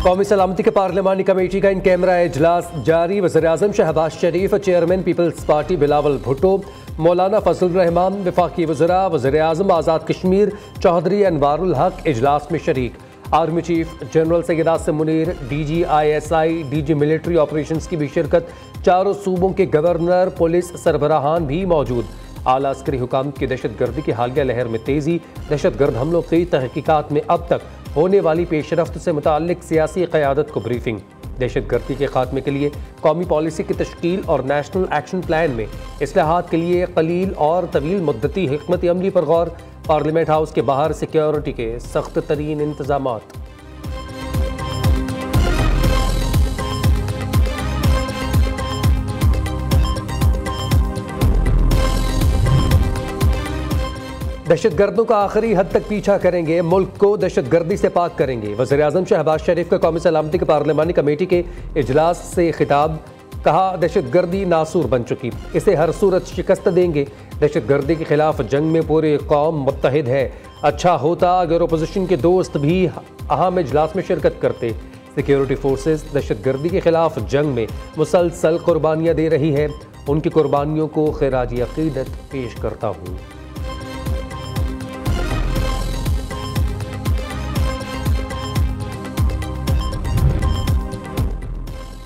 कौमी सलामती के पार्लिमानी कमेटी का इन कैमरा इजलास जारी। वज़ीर-ए-आज़म Shahbaz Sharif, chairman Peoples Party Bilawal Bhutto, मौलाना फजल रहमान, वफाकी वज़रा, वज़ीर-ए-आज़म आज़ाद कश्मीर चौधरी अनवारुल हक इजलास में शरीक। Army chief general Syed Asim Munir, DG ISI, DG military operations की भी शिरकत। चारों सूबों के गवर्नर, पुलिस सरबराहान भी मौजूद। आला अस्करी हुकाम की दहशत गर्दी की हालिया लहर में तेज़ी। दहशत गर्द हमलों की तहकीकात में अब तक होने वाली पेशरफ्त से मुताल्लिक सियासी क़यादत को ब्रीफिंग। दहशत गर्दी के खात्मे के लिए कौमी पॉलिसी की तश्कील और नेशनल एक्शन प्लान में इस्लाहात के लिए कलील और तवील मुद्दती हिकमत अमली पर गौर। पार्लियामेंट हाउस के बाहर सिक्योरिटी के सख्त तरीन इंतजामात। दहशत गर्दों का आखिरी हद तक पीछा करेंगे, मुल्क को दहशत गर्दी से पाक करेंगे। वज़ीर-ए-आज़म शहबाज शरीफ का कौमी सलामती के पार्लिमानी कमेटी के इजलास से खिताब। कहा, दहशत गर्दी नासूर बन चुकी, इसे हर सूरत शिकस्त देंगे। दहशत गर्दी के खिलाफ जंग में पूरी कौम मुत्तहिद है। अच्छा होता अगर अपोजिशन के दोस्त भी अहम इजलास में शिरकत करते। सिक्योरिटी फोर्सेस दहशत गर्दी के खिलाफ जंग में मुसलसल कुर्बानियाँ दे रही है। उनकी कुर्बानियों को खिराज अकीदत पेश करता हूँ।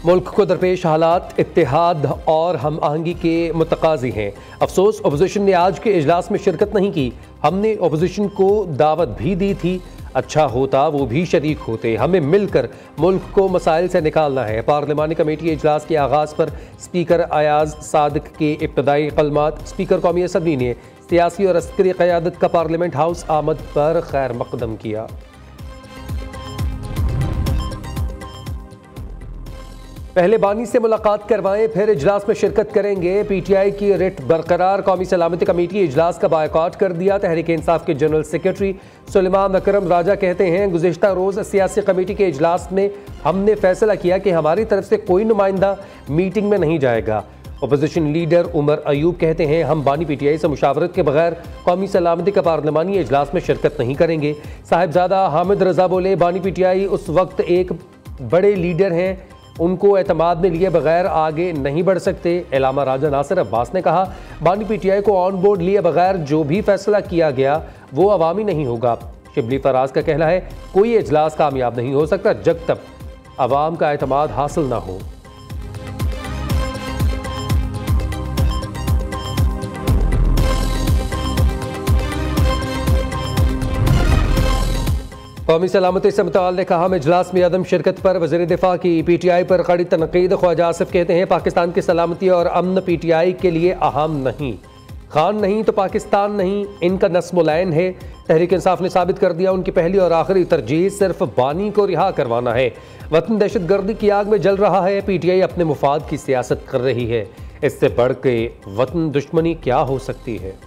मुल्क को दरपेश हालात इत्तेहाद और हम आहंगी के मुतकाज़ी हैं। अफसोस अपोजिशन ने आज के इजलास में शिरकत नहीं की। हमने अपोजिशन को दावत भी दी थी। अच्छा होता वो भी शरीक होते। हमें मिलकर मुल्क को मसाइल से निकालना है। पार्लिमानी कमेटी इजलास के आगाज़ पर स्पीकर अयाज सादिक के इब्तदाई कलमात। स्पीकर कौमी असम्बली ने सियासी और अस्करी क़यादत का पार्लियामेंट हाउस आमद पर खैर मकदम किया। पहले बानी से मुलाकात करवाएं, फिर इजलास में शिरकत करेंगे। PTI की रिट बरकरार। कौमी सलामती कमेटी इजलास का बायकॉट कर दिया। तहरीक इंसाफ के जनरल सेक्रेटरी सुलेमान अकरम राजा कहते हैं, गुज़िश्ता रोज़ सियासी कमेटी के इजलास में हमने फैसला किया कि हमारी तरफ से कोई नुमाइंदा मीटिंग में नहीं जाएगा। अपोजिशन लीडर उमर अयूब कहते हैं, हम बानी PTI से मुशावरत के बगैर कौमी सलामती का पार्लिमानी इजलास में शिरकत नहीं करेंगे। साहिबजादा हामिद रजा बोले, बानी PTI उस वक्त एक बड़े लीडर हैं, उनको एतमाद में लिए बगैर आगे नहीं बढ़ सकते। इलामा राजा नासिर अब्बास ने कहा, बानी PTI को ऑन बोर्ड लिए बगैर जो भी फैसला किया गया वो अवामी नहीं होगा। शिबली फराज का कहना है, कोई इजलास कामयाब नहीं हो सकता जब तक अवाम का एतमाद हासिल ना हो। कौमी सलामती से मुताल्लिक़ अहम इजलास में अदम शिरकत पर वज़ीर दिफा की PTI पर कड़ी तनकीद। ख्वाजा आसिफ कहते हैं, पाकिस्तान की सलामती और अमन PTI के लिए अहम नहीं। खान नहीं तो पाकिस्तान नहीं, इनका नस्मुलैन है। तहरीक इंसाफ ने साबित कर दिया, उनकी पहली और आखिरी तरजीह सिर्फ बानी को रिहा करवाना है। वतन दहशत गर्दी की आग में जल रहा है। PTI अपने मुफाद की सियासत कर रही है। इससे बढ़ के वतन दुश्मनी क्या हो सकती है।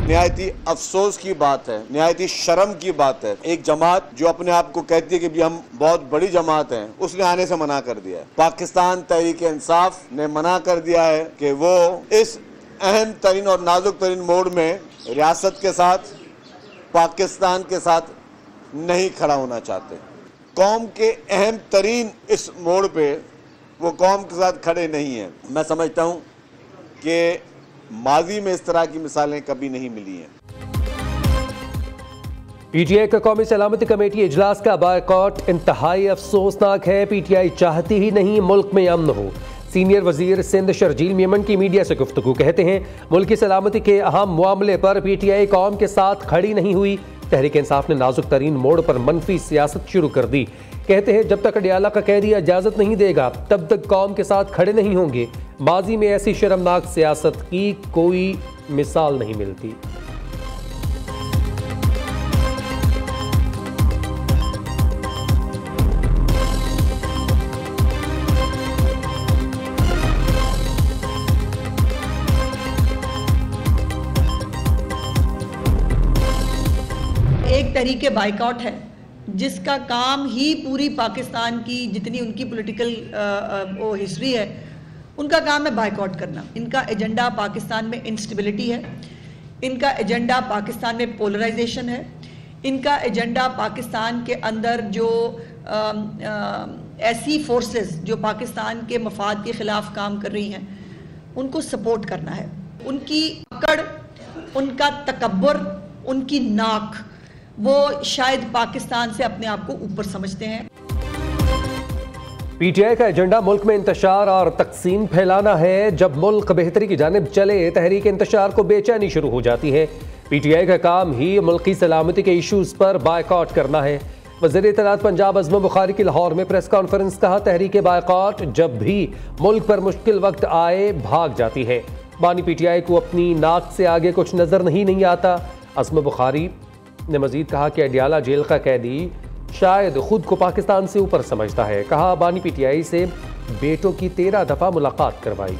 निहायती अफसोस की बात है, निहायती शर्म की बात है, एक जमात जो अपने आप को कहती है कि भी हम बहुत बड़ी जमात हैं, उसने आने से मना कर दिया है। पाकिस्तान तहरीक इंसाफ ने मना कर दिया है कि वो इस अहम तरीन और नाजुक तरीन मोड़ में रियासत के साथ, पाकिस्तान के साथ नहीं खड़ा होना चाहते। कौम के अहम तरीन इस मोड़ पे वो कौम के साथ खड़े नहीं हैं। मैं समझता हूँ कि माजी में इस तरह की मिसालें कभी नहीं मिली हैं। PTI का कौमी सलामती कमेटी इजलास का बायकॉट इंतहाई अफसोसनाक है। PTI चाहती ही नहीं मुल्क में अमन हो। सीनियर वजीर सिंध शर्जील मेमन की मीडिया से गुफ्तगू कहते हैं, मुल्क की सलामती के अहम मामले पर PTI कौम के साथ खड़ी नहीं हुई। तहरीक इंसाफ ने नाजुक तरीन मोड़ पर मनफी सियासत शुरू कर दी। कहते हैं, जब तक अडियाला का कैदी इजाज़त नहीं देगा तब तक कौम के साथ खड़े नहीं होंगे। माजी में ऐसी शर्मनाक सियासत की कोई मिसाल नहीं मिलती। एक तरीके बाइकआउट है जिसका काम ही पूरी पाकिस्तान की जितनी उनकी पॉलिटिकल वो हिस्ट्री है उनका काम है बायकॉट करना। इनका एजेंडा पाकिस्तान में इंस्टेबिलिटी है, इनका एजेंडा पाकिस्तान में पोलराइजेशन है, इनका एजेंडा पाकिस्तान के अंदर जो ऐसी फोर्सेस जो पाकिस्तान के मफाद के ख़िलाफ़ काम कर रही हैं उनको सपोर्ट करना है। उनकी अकड़, उनका तकब्बुर, उनकी नाक, वो शायद पाकिस्तान से अपने आप को ऊपर समझते हैं। पीटीआई का एजेंडा मुल्क में इंतशार और तकसीम फैलाना है। जब मुल्क बेहतरी की जानिब चले, तहरीक इंतशार को बेचैनी शुरू हो जाती है। पीटीआई का काम ही मुल्की सलामती के इशूज़ पर बायकॉट करना है। वज़ीर इत्तलात पंजाब अज़म बुखारी की लाहौर में प्रेस कॉन्फ्रेंस, कहा तहरीक बायकॉट जब भी मुल्क पर मुश्किल वक्त आए भाग जाती है। बानी पीटीआई को अपनी नाक से आगे कुछ नज़र नहीं आता। अज़म बुखारी ने मजीद कहा कि अडियाला जेल का कैदी शायद खुद को पाकिस्तान से ऊपर समझता है। कहा बानी पीटीआई से बेटों की 13 दफा मुलाकात करवाई।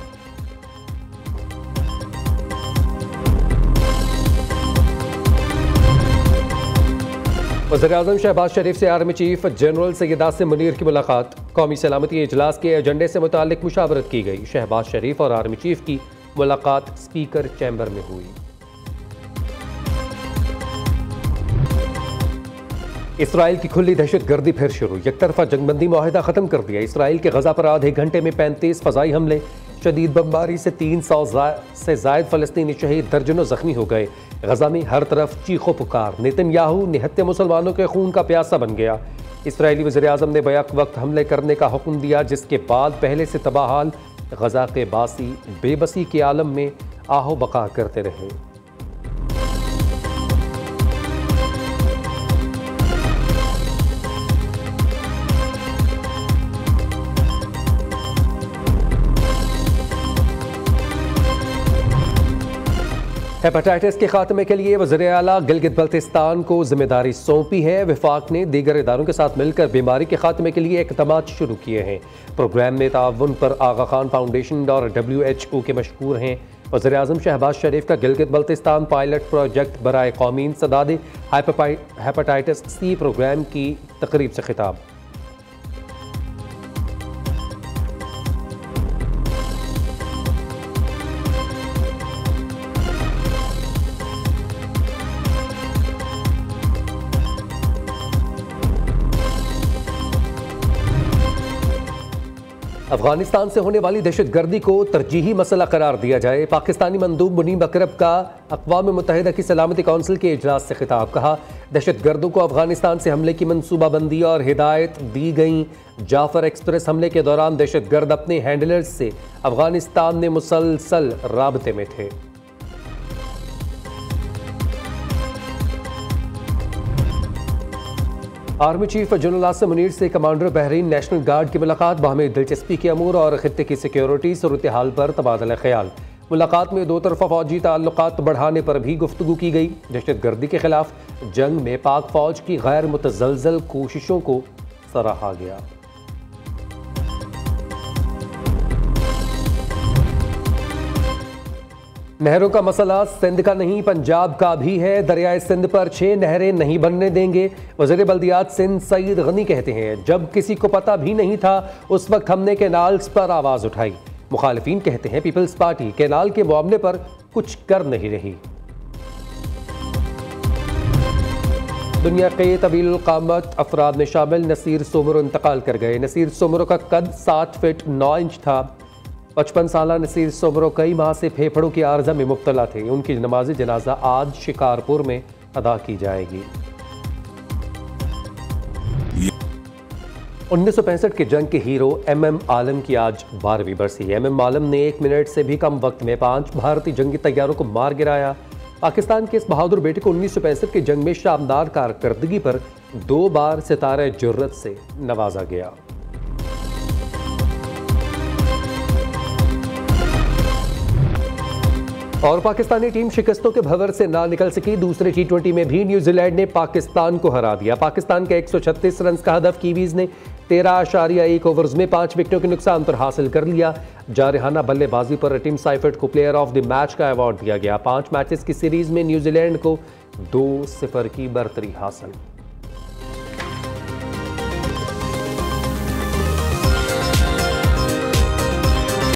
वज़ीर-ए-आज़म शहबाज शरीफ से army chief general Syed Asim Munir की मुलाकात। कौमी सलामती इजलास के एजेंडे से मुतालिक मुशावरत की गई। शहबाज शरीफ और आर्मी चीफ की मुलाकात स्पीकर चैम्बर में हुई। इसराइल की खुली दहशत गर्दी फिर शुरू। एक तरफा जंगबंदी मुआहिदा खत्म कर दिया। इसराइल के गजा पर आधे घंटे में 35 फजाई हमले, शदीद बमबारी से 300 से जायद फलस्तीनी शहीद, दर्जनों जख्मी हो गए। गजा में हर तरफ चीखो पुकार। नेतन्याहू निहत्ते मुसलमानों के खून का प्यासा बन गया। इसराइली वज़ीर-ए-आज़म ने बैक वक्त हमले करने का हुक्म दिया, जिसके बाद पहले से तबाह हाल गजा के बासी बेबसी के आलम में आहो बका करते रहे। हेपेटाइटिस के खात्मे के लिए वज़ीर-ए-आला गिलगित बल्तिस्तान को जिम्मेदारी सौंपी है। वफाक ने दीगर इदारों के साथ मिलकर बीमारी के खात्मे के लिए इक़दामात शुरू किए हैं। प्रोग्राम में ताउन पर आगा खान फाउंडेशन और WHO के मशहूर हैं। वज़ीर-ए-आज़म शहबाज शरीफ का गिलगित बल्तिस्तान पायलट प्रोजेक्ट बराए कौमी इंसदाद हेपेटाइटिस C प्रोग्राम की तकरीब से खिताब। अफगानिस्तान से होने वाली दहशतगर्दी को तरजीही मसला करार दिया जाए। पाकिस्तानी मंदूब मुनीब अकरम का अक़वाम मुत्तहिदा की सलामती कौंसिल के इजलास से खिताब। कहा दहशतगर्दों को अफगानिस्तान से हमले की मनसूबाबंदी और हिदायत दी गई। जाफर एक्सप्रेस हमले के दौरान दहशतगर्द अपने हैंडलर्स से अफगानिस्तान में मुसलसल राबते में थे। Army chief general Asim Munir से कमांडर बहरीन नेशनल गार्ड की मुलाकात। बाहमी दिलचस्पी के अमूर और खित्ते की सिक्योरिटी सूरत हाल पर तबादला ख्याल। मुलाकात में दो तरफा फौजी ताल्लुकात बढ़ाने पर भी गुफ्तगू की गई। दहशतगर्दी के खिलाफ जंग में पाक फौज की गैर मुतज़लज़ल कोशिशों को सराहा गया। नहरों का मसला सिंध का नहीं पंजाब का भी है। दरियाए सिंध पर 6 नहरें नहीं बनने देंगे। वज़ीर बल्दियात सिंध सईद गनी कहते हैं जब किसी को पता भी नहीं था उस वक्त हमने कैनाल्स पर आवाज़ उठाई। मुखालिफिन कहते हैं पीपल्स पार्टी कैनाल के मामले पर कुछ कर नहीं रही। दुनिया के तवील क़ामत अफराद में शामिल नसीर सोमरो इंतकाल कर गए। नसीर सोमरो का कद 7 फीट 9 इंच था। 55 साला नसीर सोमरो कई माह से फेफड़ों की आर्जा में मुब्तला थे। उनकी नमाज जनाजा आज शिकारपुर में अदा की जाएगी। 1965 के जंग के हीरो MM आलम की आज 12वीं बरसी। MM आलम ने 1 मिनट से भी कम वक्त में 5 भारतीय जंगी तैयारों को मार गिराया। पाकिस्तान के इस बहादुर बेटे को 1965 के जंग में शानदार कारकर्दगी पर 2 बार सितारे जुर्रत से नवाजा गया। और पाकिस्तानी टीम शिकस्तों के भंवर से ना निकल सकी। दूसरे T20 में भी न्यूजीलैंड ने पाकिस्तान को हरा दिया। पाकिस्तान के 136 रन का हदफ कीवीज ने 13.1 ओवर्स में 5 विकेटों के नुकसान पर हासिल कर लिया। जारहाना बल्लेबाजी पर टिम साइफर्ट को प्लेयर ऑफ द मैच का अवार्ड दिया गया। 5 मैचेस की सीरीज में न्यूजीलैंड को 2-0 की बढ़तरी हासिल।